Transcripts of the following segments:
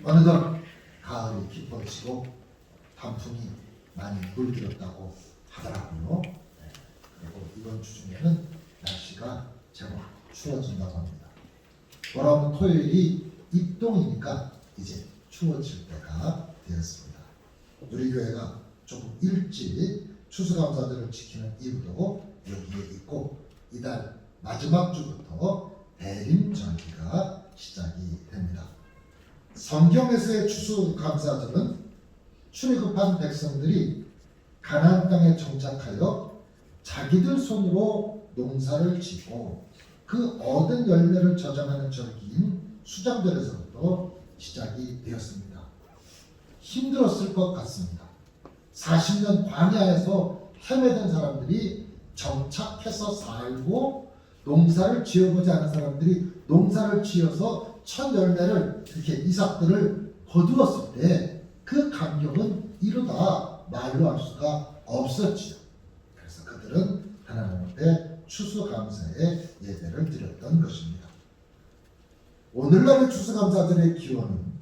어느덧 가을이 깊어지고 단풍이 많이 물들었다고 하더라고요. 그리고 이번 주 중에는 날씨가 제법 추워진다고 합니다. 돌아오는 토요일이 입동이니까 이제 추워질 때가 되었습니다. 우리 교회가 조금 일찍 추수감사절을 지키는 이유도 여기에 있고, 이달 마지막 주부터 대림절기가 시작이 됩니다. 성경에서의 추수감사절은 출애굽한 백성들이 가나안 땅에 정착하여 자기들 손으로 농사를 짓고 그 얻은 열매를 저장하는 절기인 수장절에서부터 시작이 되었습니다. 힘들었을 것 같습니다. 40년 광야에서 헤매던 사람들이 정착해서 살고, 농사를 지어보지 않은 사람들이 농사를 지어서 첫 열매를, 이렇게 이삭들을 거두었을 때 그 감격은 이루다 말로 할 수가 없었지요. 그래서 그들은 하나님 앞에 추수감사의 예배를 드렸던 것입니다. 오늘날의 추수감사절의 기원은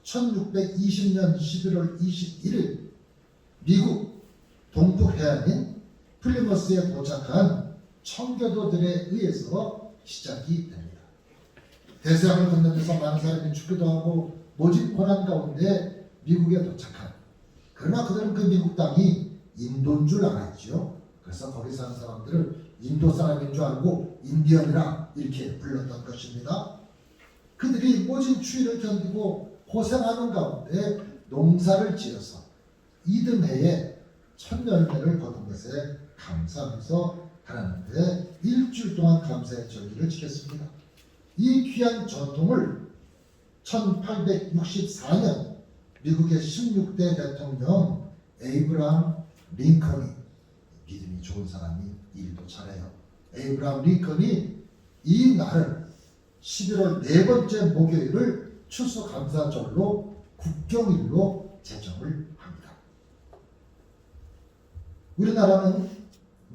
1620년 11월 21일 미국 동북해안인 플리머스에 도착한 청교도들에 의해서 시작이 됩니다. 대서양을 건너면서 많은 사람이 죽기도 하고 모진 고난 가운데 미국에 도착한, 그러나 그들은 그 미국 땅이 인도인 줄 알았죠. 그래서 거기 사는 사람들을 인도 사람인 줄 알고 인디언이라 이렇게 불렀던 것입니다. 그들이 모진 추위를 견디고 고생하는 가운데 농사를 지어서 이듬해에 첫 열매를 거둔 것에 감사하면서 하나님께 일주일 동안 감사의 절기를 지켰습니다. 이 귀한 전통을 1864년 미국의 16대 대통령 에이브라함 링컨이, 믿음이 좋은 사람이 일도 잘해요. 에이브라함 링컨이 이 날을 11월 네 번째 목요일을 추수감사절로 국경일로 제정을 합니다. 우리나라는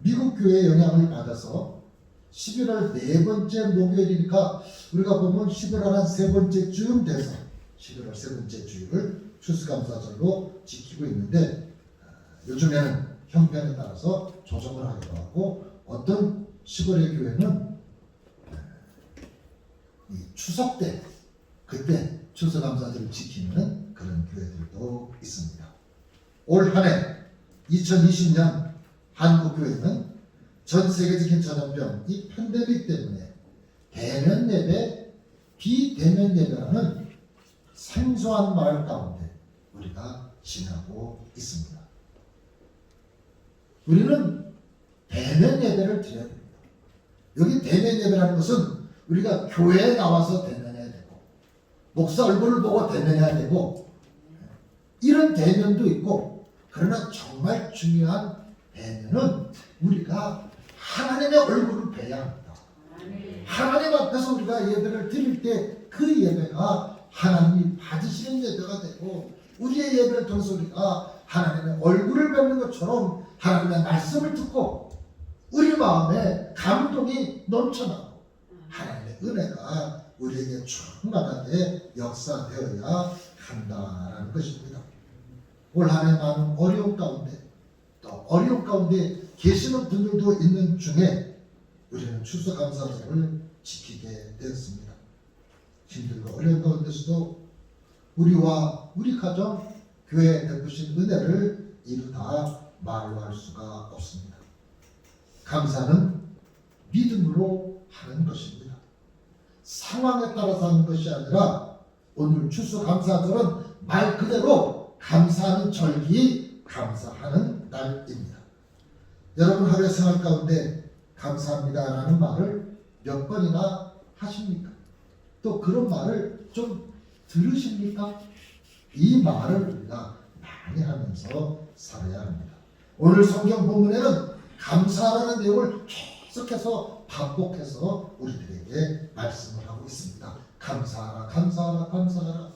미국 교회의 영향을 받아서 11월 네 번째 목요일이니까 우리가 보면 11월 한 세 번째 쯤 돼서 11월 세 번째 주일을 추수감사절로 지키고 있는데, 요즘에는 형편에 따라서 조정을 하기도 하고, 어떤 시골의 교회는 이 추석 때 그때 추수감사절을 지키는 그런 교회들도 있습니다. 올 한 해 2020년 한국교회는 전 세계적인 전염병 이 팬데믹 때문에 대면 예배, 비대면 예배라는 생소한 마을 가운데 우리가 지나고 있습니다. 우리는 대면 예배를 드려야 됩니다. 여기 대면 예배라는 것은 우리가 교회에 나와서 대면해야 되고, 목사 얼굴을 보고 대면해야 되고, 이런 대면도 있고, 그러나 정말 중요한 대면은 우리가 하나님의 얼굴을 뵈야 합니다. 하나님 앞에서 우리가 예배를 드릴 때 그 예배가 하나님이 받으시는 예배가 되고, 우리의 예배를 통해서 우리가 하나님의 얼굴을 뵙는 것처럼 하나님의 말씀을 듣고 우리 마음에 감동이 넘쳐나고 하나님의 은혜가 우리에게 충만하게 역사되어야 한다라는 것입니다. 올 한 해 많은 어려움 가운데, 또 어려움 가운데 계시는 분들도 있는 중에 우리는 추수감사절을 지키게 되었습니다. 힘들고 어려운 가운데서도 우리와 우리 가정, 교회에 베푸신 은혜를 이루다 말로 할 수가 없습니다. 감사는 믿음으로 하는 것입니다. 상황에 따라서 하는 것이 아니라 오늘 추수감사절은 말 그대로 감사하는 절기, 감사하는 날입니다. 여러분 하루의 생활 가운데 감사합니다라는 말을 몇 번이나 하십니까? 또 그런 말을 좀 들으십니까? 이 말을 우리가 많이 하면서 살아야 합니다. 오늘 성경 본문에는 감사라는 내용을 계속해서 반복해서 우리들에게 말씀을 하고 있습니다. 감사하라, 감사하라, 감사하라.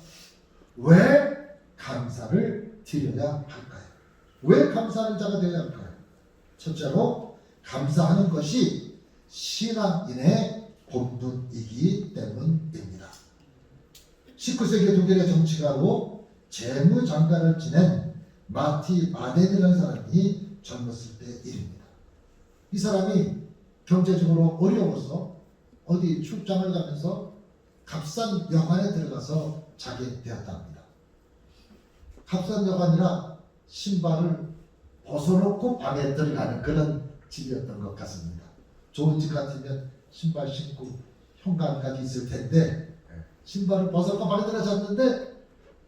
왜 감사를 드려야 할까요? 왜 감사하는 자가 되어야 할까요? 첫째로 감사하는 것이 신앙인의 본분이기 때문입니다. 19세기 독일의 정치가로 재무장관을 지낸 마티 바덴이라는 사람이 젊었을 때 일입니다. 이 사람이 경제적으로 어려워서 어디 출장을 가면서 값싼 여관에 들어가서 자게 되었다 합니다. 값싼 여관이라 신발을 벗어놓고 방에 들어가는 그런 집이었던 것 같습니다. 좋은 집 같으면 신발 신고 현관까지 있을 텐데 신발을 벗어놓고 방에 들어갔는데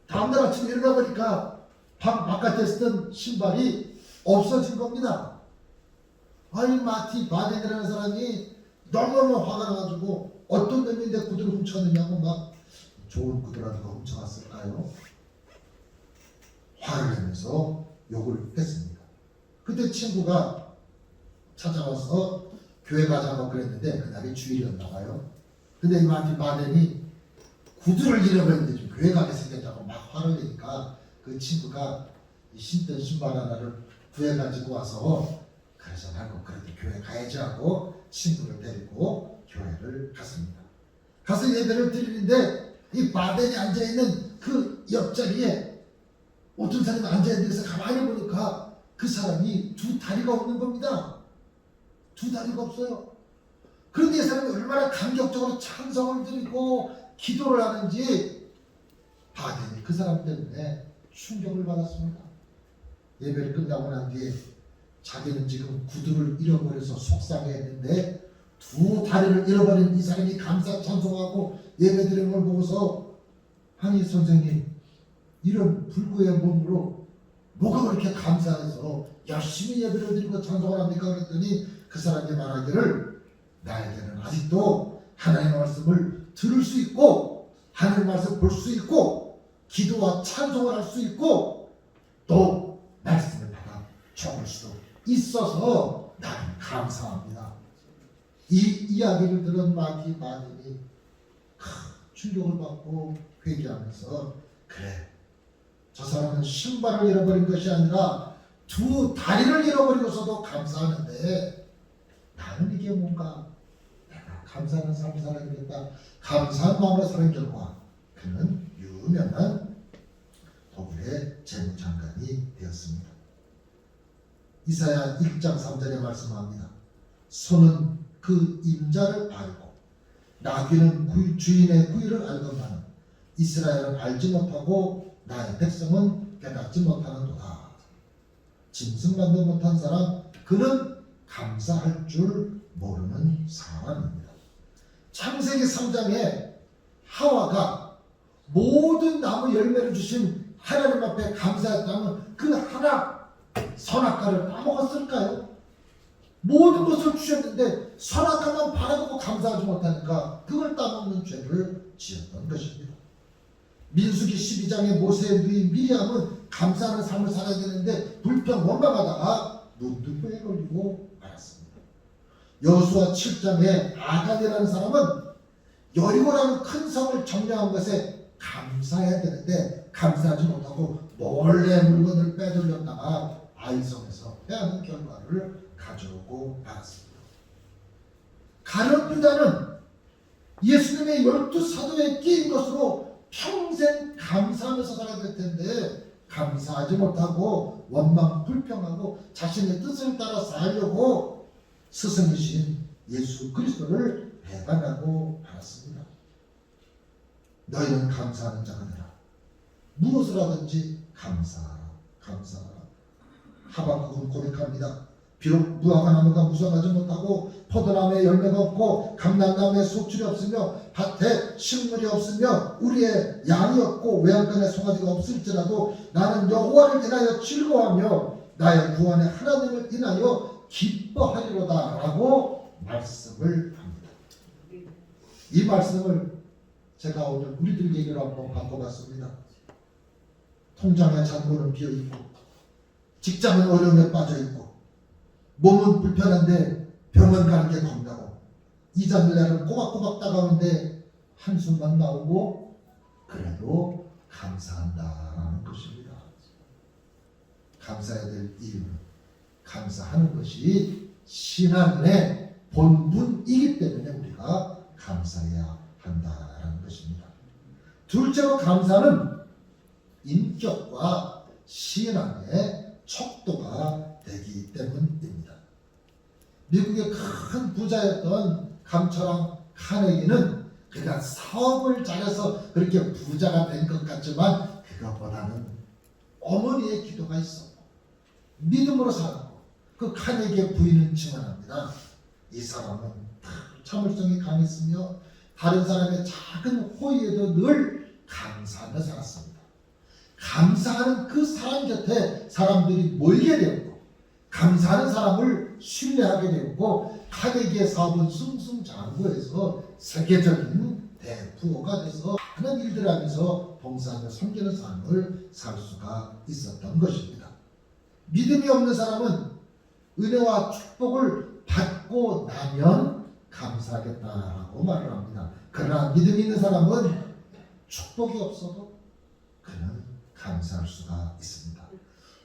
다음날 아침에 일어나 보니까 방 바깥에 쓰던 신발이 없어진 겁니다. 아니 마티 바덴이라는 사람이 너무너무 화가 나가지고 어떤 놈이 내 구두를 훔쳤느냐고 막 좋은 구두라도 훔쳐갔을까요? 화를 내면서 욕을 했습니다. 그때 친구가 찾아와서 교회 가자고 그랬는데 그날이 주일이었나 봐요. 근데 이 마티 바덴이 구두를 잃어버렸는데 좀 교회 가게 생겼다고 막 화를 내니까 그 친구가 신던 신발 하나를 구해가지고 와서 그러지 말고 그래도 교회 가야지 하고 친구를 데리고 교회를 갔습니다. 가서 예배를 드리는데 이 바덴이 앉아있는 그 옆자리에 어떤 사람이 앉아있는 데서 가만히 보니까 그 사람이 두 다리가 없는 겁니다. 두 다리가 없어요. 그런데 이 사람이 얼마나 감격적으로 찬성을 드리고 기도를 하는지 바덴이 그 사람 때문에 충격을 받았습니다. 예배를 끝나고 난 뒤에 자기는 지금 구두를 잃어버려서 속상해했는데 두 다리를 잃어버린 이 사람이 감사 찬송하고 예배 드리는 걸 보고서 아니 선생님 이런 불구의 몸으로 뭐가 그렇게 감사해서 열심히 예배를 드리고 찬송을 합니까? 그랬더니 그 사람이 말하기를 나에게는 아직도 하나님의 말씀을 들을 수 있고 하나님의 말씀을 볼 수 있고 기도와 찬송을 할 수 있고 또 말씀을 받아 적을 수도 있어서 나는 감사합니다. 이 이야기를 들은 마티 바덴이 충격을 받고 회개하면서 그래 저 사람은 신발을 잃어버린 것이 아니라 두 다리를 잃어버리고서도 감사하는데 나는 이게 뭔가 내가 감사하는 삶을 살아야겠다. 감사한 마음으로 사는 결과 그는 유명한 독일의 재무장관이 되었습니다. 이사야 1장 3절에 말씀합니다. 소는 그 임자를 알고 나귀는 주인의 구유를 알건만은 이스라엘은 알지 못하고 나의 백성은 깨닫지 못하는도다. 짐승만도 못한 사람 그는 감사할 줄 모르는 사람입니다. 창세기 3장에 하와가 모든 나무 열매를 주신 하나님 앞에 감사했다면 그 하나 선악과를 따먹었을까요? 모든 것을 주셨는데 선악과만 바라보고 감사하지 못하니까 그걸 따먹는 죄를 지었던 것입니다. 민수기 12장에 모세의 누이 미리암은 감사하는 삶을 살아야 되는데 불평 원망하다가 눈두부에 걸리고 말았습니다. 여호수아 7장에 아간이라는 사람은 여리고라는 큰 성을 점령한 것에 감사해야 되는데 감사하지 못하고 몰래 물건을 빼돌렸다가 아이성에서 빼앗는 결과를 가져오고 말았습니다. 가룟 유다는 예수님의 12사도에 끼인 것으로 평생 감사하면서 살아야 될 텐데 감사하지 못하고 원망 불평하고 자신의 뜻을 따라 살려고 스승이신 예수 그리스도를 배반하고 말았습니다. 너희는 감사하는 자가 되라. 무엇을 하든지 감사하라. 감사하라. 하박국은 고백합니다. 비록 무화과 나무가 무성하지 못하고 포도나무에 열매가 없고 감람나무에 속줄이 없으며 밭에 식물이 없으며 우리의 양이 없고 외양간에 송아지가 없을지라도 나는 여호와를 인하여 즐거워하며 나의 구원의 하나님을 인하여 기뻐하리로다 라고 말씀을 합니다. 이 말씀을 제가 오늘 우리들 얘기로 한번 바꿔봤습니다. 통장의 잔고는 비어있고 직장은 어려움에 빠져있고 몸은 불편한데 병원 가는 게 겁나고 이자 늘려는 꼬박꼬박 따가운데 한숨만 나오고 그래도 감사한다라는 것입니다. 감사해야 될 이유는 감사하는 것이 신앙의 본분이기 때문에 우리가 감사해야 한다라는 것입니다. 둘째로 감사는 인격과 신앙의 척도가 되기 때문입니다. 미국의 큰 부자였던 감처랑 카네기는 그냥 사업을 잘해서 그렇게 부자가 된 것 같지만 그것보다는 어머니의 기도가 있었고 믿음으로 살았고, 그 카네기의 부인은 증언합니다. 이 사람은 참을성이 강했으며 다른 사람의 작은 호의에도 늘 감사하며 살았습니다. 감사하는 그 사람 곁에 사람들이 모이게 되었고, 감사하는 사람을 신뢰하게 되었고, 카네기의 사업은 승승장구해서 세계적인 대부호가 돼서 많은 일들을 하면서 봉사하며 섬기는 삶을 살 수가 있었던 것입니다. 믿음이 없는 사람은 은혜와 축복을 받고 나면 감사하겠다라고 말을 합니다. 그러나 믿음이 있는 사람은 축복이 없어도 그는 감사할 수가 있습니다.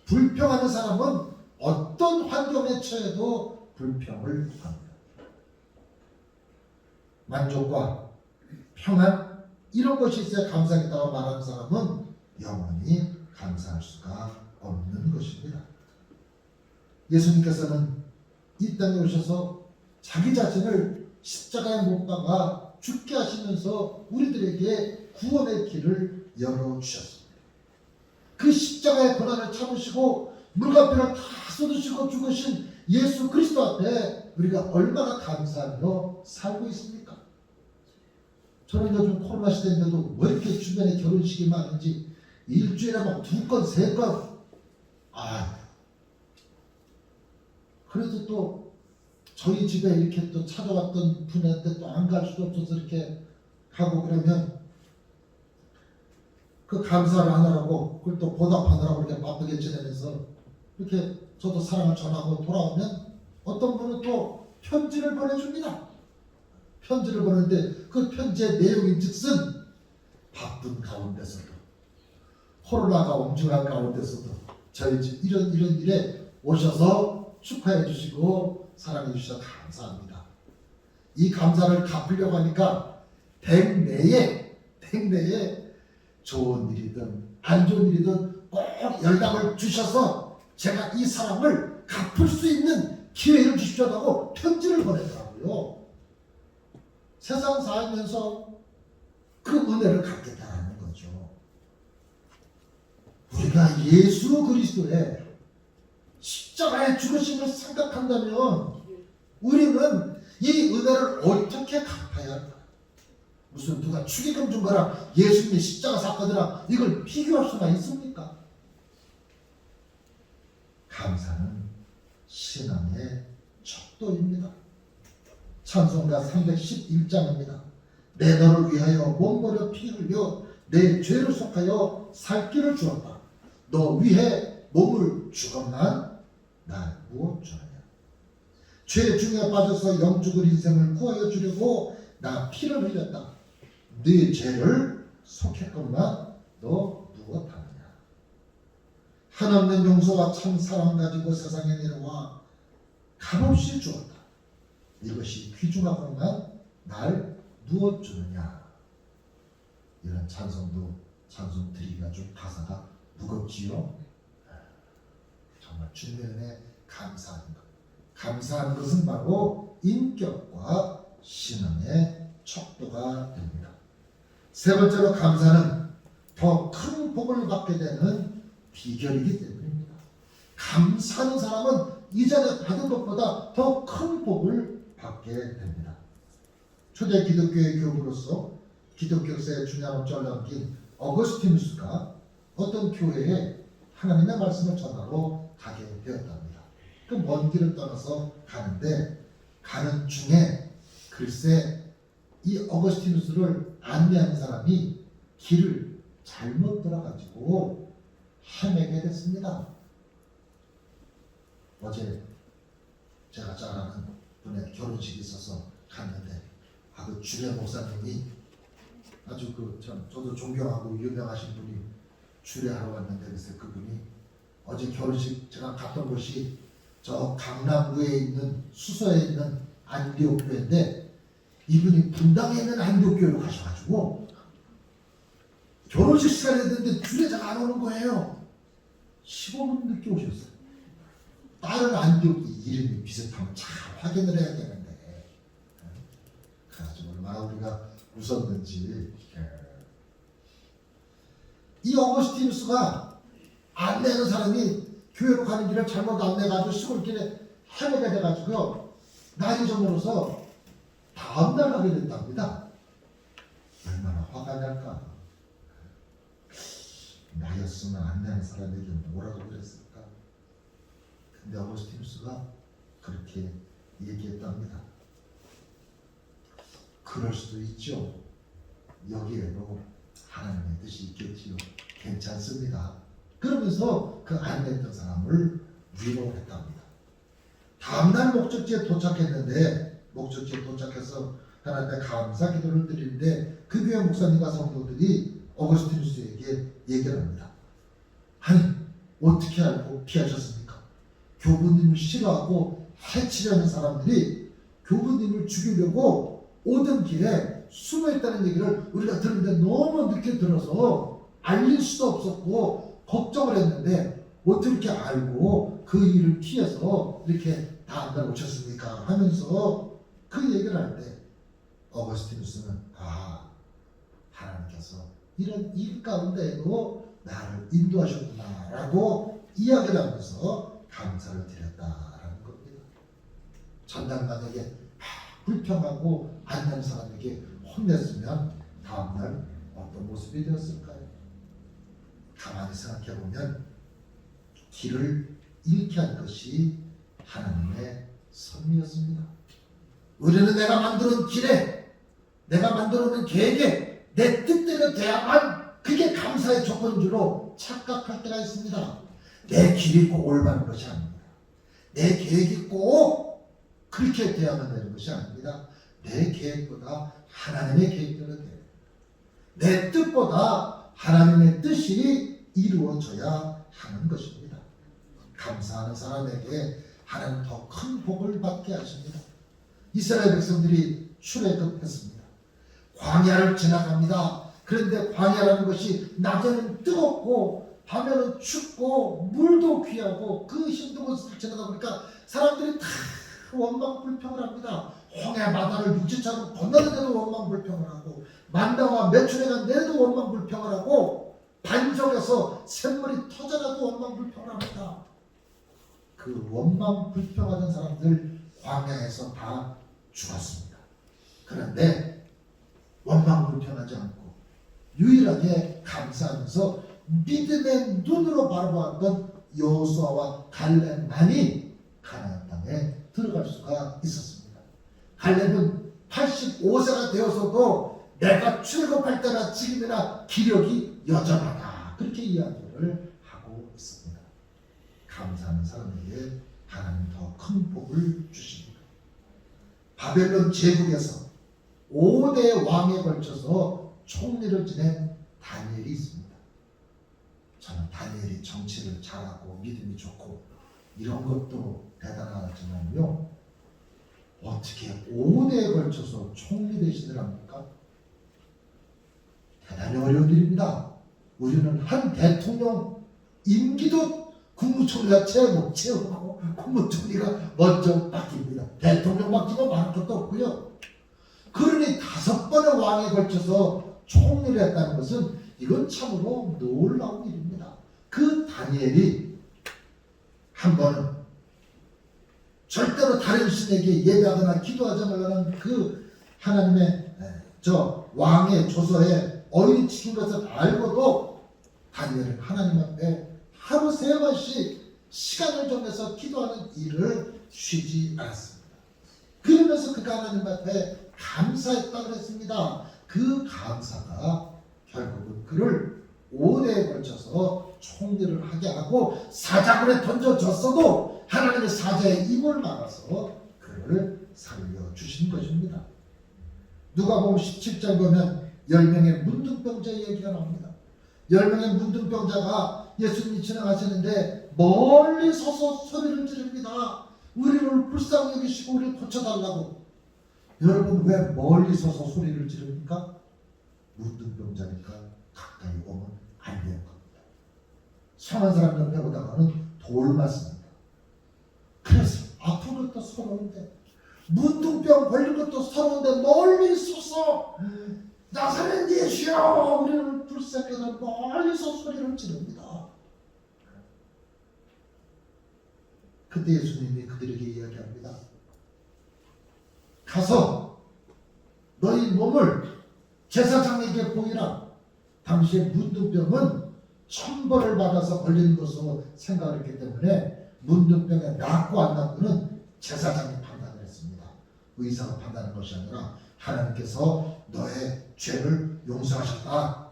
불평하는 사람은 어떤 환경에 처해도 불평을 합니다. 만족과 평안 이런 것이 있어야 감사하겠다고 말하는 사람은 영원히 감사할 수가 없는 것입니다. 예수님께서는 이 땅에 오셔서 자기 자신을 십자가에 못 박아 죽게 하시면서 우리들에게 구원의 길을 열어주셨습니다. 그 십자가의 고난을 참으시고 물과 피를 다 쏟으시고 죽으신 예수 그리스도 앞에 우리가 얼마나 감사하며 살고 있습니까? 저는 요즘 코로나 시대인데도 왜 이렇게 주변에 결혼식이 많은지 일주일에 막 2건, 3건. 그래도 또 저희 집에 이렇게 또 찾아왔던 분한테 또 안 갈 수도 없어서 이렇게 가고 그러면 그 감사를 하느라고 그걸 또 보답하느라고 이렇게 바쁘게 지내면서 이렇게 저도 사랑을 전하고 돌아오면 어떤 분은 또 편지를 보내줍니다. 편지를 보내는데 그 편지의 내용인즉슨 바쁜 가운데서도 코로나가 엄중한 가운데서도 저희 집 이런 일에 오셔서 축하해 주시고 사랑해 주셔서 감사합니다. 이 감사를 갚으려고 하니까 댁내에 좋은 일이든 안 좋은 일이든 꼭 열당을 주셔서 제가 이 사람을 갚을 수 있는 기회를 주시려고 편지를 보내더라고요. 세상 살면서 그 은혜를 갖겠다는 거죠. 우리가 예수 그리스도의 십자가의 죽으심을 생각한다면 우리는 이 은혜를 어떻게 갚아야 할까? 무슨 누가 축의금 준 거랑 예수님의 십자가 사건이랑 이걸 비교할 수가 있습니까? 감사는 신앙의 척도입니다. 찬송가 311장입니다. 내 너를 위하여 몸버려 피 흘려 내 죄를 속하여 살 길을 주었다. 너 위해 몸을 주건만 날 무엇 주느냐. 죄 중에 빠져서 영죽을 인생을 구하여 주려고 나 피를 흘렸다. 네 죄를 속했건만 너 무엇하느냐. 한없는 용서와 참 사랑 가지고 세상에 내려와 값없이 주었다. 이것이 귀중하건만 날 무엇 주느냐. 이런 찬송 드리기가 좀 가사가 무겁지요. 정말 주님의 감사하는 것. 감사하는 것은 바로 인격과 신앙의 척도가 됩니다. 세 번째로 감사는 더 큰 복을 받게 되는 비결이기 때문입니다. 감사하는 사람은 이전에 받은 것보다 더 큰 복을 받게 됩니다. 초대 기독교의 교부로서 기독교 역사에 중요한 업적을 남긴 어거스티누스가 어떤 교회에 하나님의 말씀을 전하러 가게 되었답니다. 그 먼 길을 떠나서 가는데 가는 중에 글쎄 이 어거스티누스를 안내하는 사람이 길을 잘못 들어가지고 헤매게 됐습니다. 어제 제가 잘 아는 분의 결혼식이 있어서 갔는데 그 주례 목사님이 아주 저도 존경하고 유명하신 분이 주례하러 왔는데 그래서 그분이 어제 결혼식 제가 갔던 곳이 저 강남구에 있는 수서에 있는 안디옥교회인데 이분이 분당에 있는 안디옥교회로 가셔가지고 결혼식 시간이 됐는데 주례자가 안 오는 거예요. 15분 늦게 오셨어요. 다른 안디옥이 이름이 비슷하면 잘 확인을 해야 되는데 그래가지고 얼마나 우리가 웃었는지. 이 어거스티누스가 안내하는 사람이 교회로 가는 길을 잘못 안내해가지고 시골길에 헤매게 돼가지고요, 날이 저물어서 다음날 가게 됐답니다. 얼마나 화가 날까. 나였으면 안내하는 사람에게 뭐라고 그랬을까. 근데 어거스티누스가 그렇게 얘기했답니다. 그럴 수도 있죠. 여기에도 하나님의 뜻이 있겠지요. 괜찮습니다. 그러면서 그 안내했던 사람을 위로했답니다. 다음날 목적지에 도착했는데, 목적지에 도착해서 하나님께 감사 기도를 드리는데 그 교회 목사님과 성도들이 어거스티누스에게 얘기를 합니다. 아니, 어떻게 알고 피하셨습니까? 교부님을 싫어하고 해치려는 사람들이 교부님을 죽이려고 오던 길에 숨어있다는 얘기를 우리가 들었는데 너무 늦게 들어서 알릴 수도 없었고 걱정을 했는데 어떻게 이렇게 알고 그 일을 피해서 이렇게 다음날 오셨습니까? 하면서 그 얘기를 할 때 어거스티누스는 하나님께서 이런 일 가운데에도 나를 인도하셨구나 라고 이야기를 하면서 감사를 드렸다라는 겁니다. 전날 만약에 불평하고 안내하는 사람에게 혼냈으면 다음날 어떤 모습이 되었을까요? 가만히 생각해 보면 길을 잃게 한 것이 하나님의 섭리였습니다. 우리는 내가 만들어놓은 길에, 내가 만들어놓은 계획에 내 뜻대로 돼야만 그게 감사의 조건인 줄로 착각할 때가 있습니다. 내 길이 꼭 올바른 것이 아닙니다. 내 계획이 꼭 그렇게 돼야만 되는 것이 아닙니다. 내 계획보다 하나님의 계획대로 돼요. 내 뜻보다 하나님의 뜻이 이루어져야 하는 것입니다. 감사하는 사람에게 하나님 더 큰 복을 받게 하십니다. 이스라엘 백성들이 출애굽했습니다. 광야를 지나갑니다. 그런데 광야라는 것이 낮에는 뜨겁고 밤에는 춥고 물도 귀하고 그 힘든 곳을 지나다 보니까 사람들이 다 원망불평을 합니다. 홍해 바다를 육지처럼 건너는데도 원망불평을 하고 만다와 메추레가 내도 원망불평을 하고 반석에서 샘물이 터져나도 원망불평을 합니다. 그 원망불평하던 사람들 광야에서 다 죽었습니다. 그런데 원망불평하지 않고 유일하게 감사하면서 믿음의 눈으로 바라보았던 여호수아와 갈렙만이 가나안 땅에 들어갈 수가 있었습니다. 갈렙은 85세가 되어서도 내가 출애굽할 때나 지금이나 기력이 여전하다, 그렇게 이야기를 하고 있습니다. 감사하는 사람에게 하나님 더 큰 복을 주십니다. 바벨론 제국에서 5대 왕에 걸쳐서 총리를 지낸 다니엘이 있습니다. 저는 다니엘이 정치를 잘하고 믿음이 좋고 이런 것도 대단하지만요, 어떻게 5대에 걸쳐서 총리 대신을 합니까? 대단히 어려운 일입니다. 우리는 한 대통령 임기도 국무총리가 채우고 국무총리가 먼저 바뀝니다. 대통령 바뀌면 많은 것도 없고요. 그러니 5번의 왕에 걸쳐서 총리를 했다는 것은 이건 참으로 놀라운 일입니다. 그 다니엘이 한 번은 절대로 다른 신에게 예배하거나 기도하지 말라는 그 하나님의 저 왕의 조서에 어인이 찍힌 것을 알고도 다니엘은 하나님 앞에 하루 3번씩 시간을 정해서 기도하는 일을 쉬지 않았습니다. 그러면서 그가 하나님 앞에 감사했다고 했습니다. 그 감사가 결국은 그를 5대에 걸쳐서 총리를 하게 하고 사자굴에 던져졌어도 하나님의 사자의 입을 막아서 그를 살려주신 것입니다. 누가복음 17장 보면 10명의 문둥병자 얘기가 나옵니다. 10명의 문둥병자가 예수님이 지나가시는데 멀리 서서 소리를 지릅니다. 우리를 불쌍히 여기시고 우리를 고쳐달라고. 여러분, 왜 멀리 서서 소리를 지릅니까? 문둥병자니까 가까이 오면 안 되는 겁니다. 성한 사람 옆에 오다가는 돌 맞습니다. 그래서 아픈 것도 서러운데, 문둥병 걸린 것도 서러운데 멀리 있어서 나사렛 예수여 우리는 불쌍해서 멀리서 소리를 지릅니다. 그때 예수님이 그들에게 이야기합니다. 가서 너희 몸을 제사장에게 보이라. 당시에 문둥병은 천벌을 받아서 걸리는 것으로 생각을 했기 때문에 문둥병에 낫고 안 낫고는 제사장이 판단을 했습니다. 의사가 판단한 것이 아니라 하나님께서 너의 죄를 용서하셨다.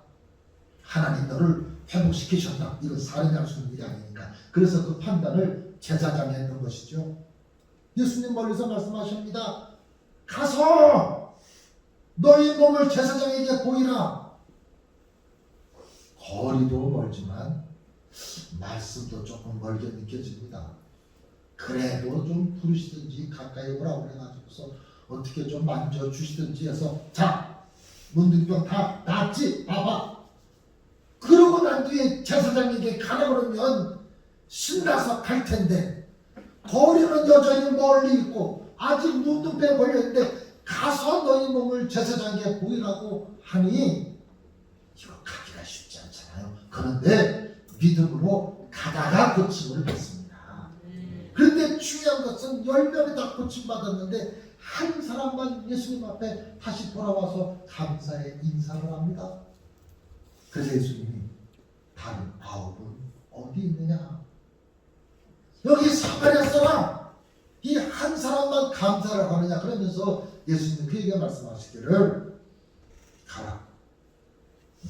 하나님 너를 회복시키셨다. 이건 사람이 할 수 있는 일이 아니니까. 그래서 그 판단을 제사장이 했던 것이죠. 예수님 멀리서 말씀하십니다. 가서 너희 몸을 제사장에게 보이라. 거리도 멀지만 말씀도 조금 멀게 느껴집니다. 그래도 좀 부르시든지 가까이 오라고 해가지고서 어떻게 좀 만져주시든지 해서 자 문둥병 다 낫지 봐봐. 그러고 난 뒤에 제사장에게 가라 그러면 신나서 갈 텐데 거리는 여전히 멀리 있고 아직 문둥병에 걸려있는데 가서 너희 몸을 제사장에게 보이라고 하니 이거 가기가 쉽지 않잖아요. 그런데 믿음으로 가다가 고침을 받습니다. 그런데 중요한 것은 10명이 다 고침받았는데 한 사람만 예수님 앞에 다시 돌아와서 감사의 인사를 합니다. 그래서 예수님이 다른 9은 어디 있느냐? 여기 사마리아 사람 이 한 사람만 감사를 하느냐? 그러면서 예수님이 그에게 말씀하시기를 가라.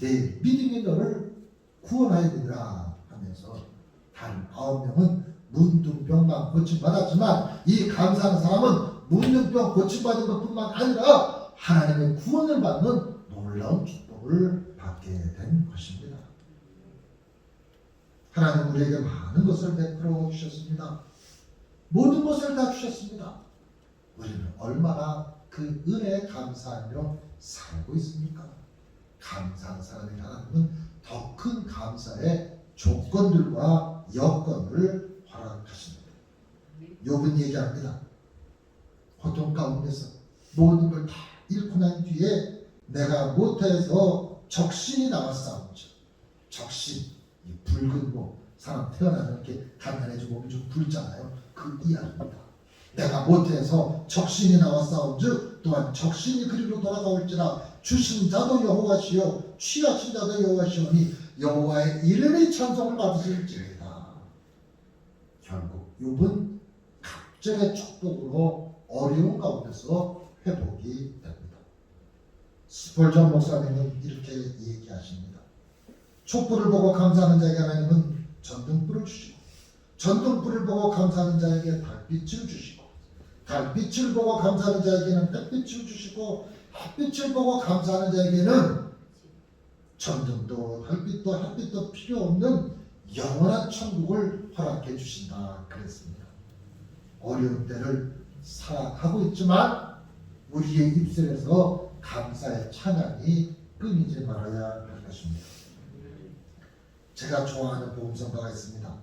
내 믿음이 너를 구원하여 되리라 하면서 다른 9명은 문둥병만 고침받았지만 이 감사하는 사람은 문둥병 고침받은 것뿐만 아니라 하나님의 구원을 받는 놀라운 축복을 받게 된 것입니다. 하나님 우리에게 많은 것을 베풀어 주셨습니다. 모든 것을 다 주셨습니다. 우리는 얼마나 그 은혜에 감사하며 살고 있습니까? 감사한 사람이 하나님은 더 큰 감사의 조건들과 여건을 허락하십니다. 욥은 얘기합니다. 고통 가운데서 모든 걸 다 잃고 난 뒤에 내가 모태에서 적신이 나왔사온즉 적신, 이 붉은 뭐 사람 태어나면 이렇게 간단해지고 몸이 좀 붉잖아요. 그 이야기입니다. 내가 모태에서 적신이 나왔사온즉 또한 적신이 그리로 돌아가올지라 주신 자도 여호와시요 취하신 자도 여호와시오니 여호와의 이름이 찬송을 받으실지니라. 결국 욥은 갑절의 축복으로 어려운 가운데서 회복이 됩니다. 스펄전 목사님은 이렇게 얘기하십니다. 촛불을 보고 감사하는 자에게 하나님은 전등불을 주시고 전등불을 보고 감사하는 자에게 달빛을 주시고 달빛을 보고 감사하는 자에게는 햇빛을 주시고 햇빛을 보고 감사하는 자에게는 전등도 달빛도 햇빛도 필요 없는 영원한 천국을 허락해 주신다 그랬습니다. 어려운 때를 살아가고 있지만 우리의 입술에서 감사의 찬양이 끊이지 말아야 할 것입니다. 제가 좋아하는 복음성가가 있습니다.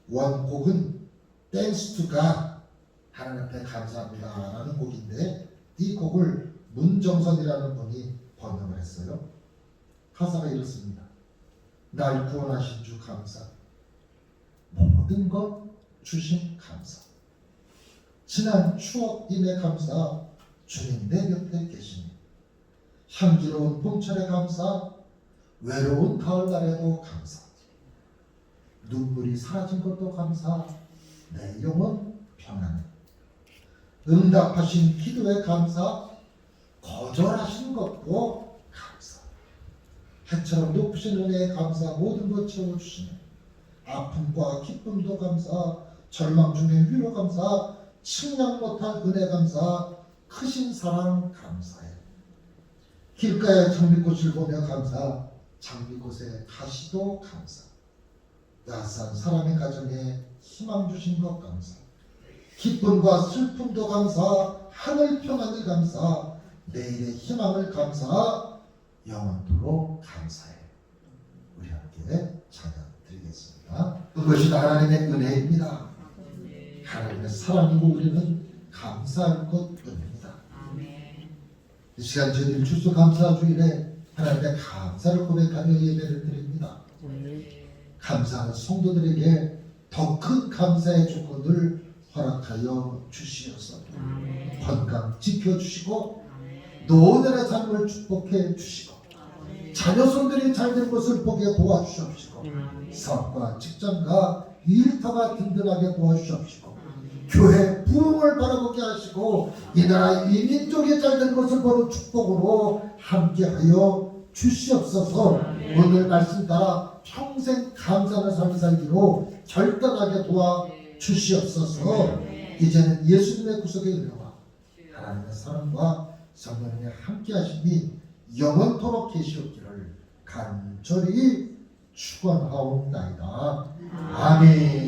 원곡은 Thanks to God, 하나님 앞에 감사합니다 라는 곡인데 이 곡을 문정선이라는 분이 번역을 했어요. 가사가 이렇습니다. 날 구원하신 주 감사, 모든 것 주신 감사, 지난 추억 인해 감사, 주님 내 곁에 계시니 향기로운 봄철에 감사, 외로운 가을날에도 감사, 눈물이 사라진 것도 감사, 내 영혼 평안해, 응답하신 기도에 감사, 거절하신 것도 감사, 해처럼 높으신 은혜에 감사, 모든 것 채워주시네, 아픔과 기쁨도 감사, 절망 중에 위로 감사, 측량 못한 은혜 감사, 크신 사랑 감사해, 길가에 장미꽃을 보며 감사, 장미꽃에 가시도 감사, 야산 사람의 가정에 희망 주신 것 감사, 기쁨과 슬픔도 감사, 하늘 평안을 감사, 내일의 희망을 감사, 영원토록 감사해. 우리 함께 찬양 드리겠습니다. 그것이 하나님의 은혜입니다. 하나님의 사랑이고 우리는 감사할 것뿐입니다. 이 시간 저희들 추수감사주일에 하나님의 감사를 고백하며 예배를 드립니다. 감사하는 성도들에게 더 큰 감사의 조건을 허락하여 주시어서 건강 지켜주시고 노년의 삶을 축복해 주시고 자녀손들이 잘된 것을 보게 도와주시옵시고 사업과 직장과 일터가 든든하게 도와주시옵시고 교회 부흥을 바라보게 하시고 이 나라 이민족이 잘된 것을 보는 축복으로 함께하여 주시옵소서. 오늘 말씀 따라 평생 감사하는 삶을 살기로 결단하게 도와주시옵소서. 이제는 예수님의 구속의 은혜와 하나님의 사랑과 성령님의 함께하심이 영원토록 계시옵기를 간절히 축원하옵나이다. 아멘.